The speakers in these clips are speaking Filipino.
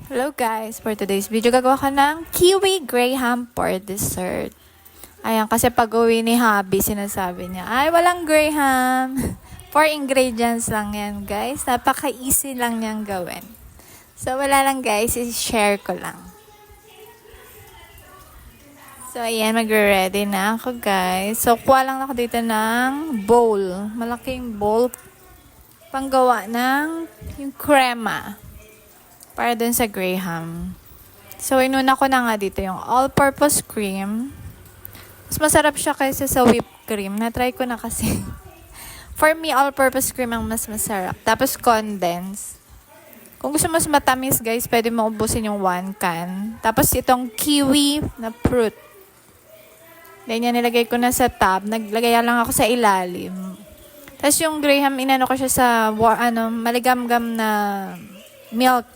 Hello guys, for today's video gagawa ko ng kiwi graham for dessert. Ayan, kasi pag uwi ni hubby, sinasabi niya, ay walang graham. 4 ingredients lang yan guys. Napaka-easy lang niyang gawin. So wala lang guys, i-share ko lang. So ayan, magre-ready na ako guys. So kuha lang ako dito ng bowl. Malaking bowl. Panggawa ng yung crema. Para dun sa graham. So, inuna ko na nga dito yung all-purpose cream. Mas masarap siya kaysa sa whipped cream. Na-try ko na kasi. For me, all-purpose cream ang mas masarap. Tapos, condense. Kung gusto mo mas matamis, guys, pwede mo ubusin yung 1 can. Tapos, itong kiwi na fruit. Ganyan, nilagay ko na sa top. Naglagay lang ako sa ilalim. Tapos, yung graham, inano ko siya sa maligam-gam na milk.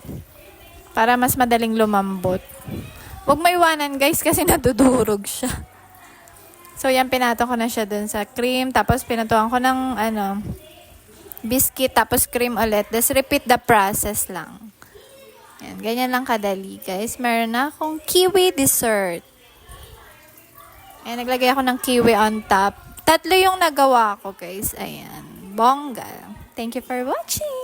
Para mas madaling lumambot. Huwag mo iwanan guys kasi nadudurog siya. So yan, pinato ko na siya dun sa cream. Tapos pinatuan ko ng biscuit. Tapos cream ulit. Just repeat the process lang. Yan, ganyan lang kadali guys. Meron na akong kiwi dessert. Ayan, naglagay ako ng kiwi on top. 3 yung nagawa ko guys. Ayan. Bongga. Thank you for watching.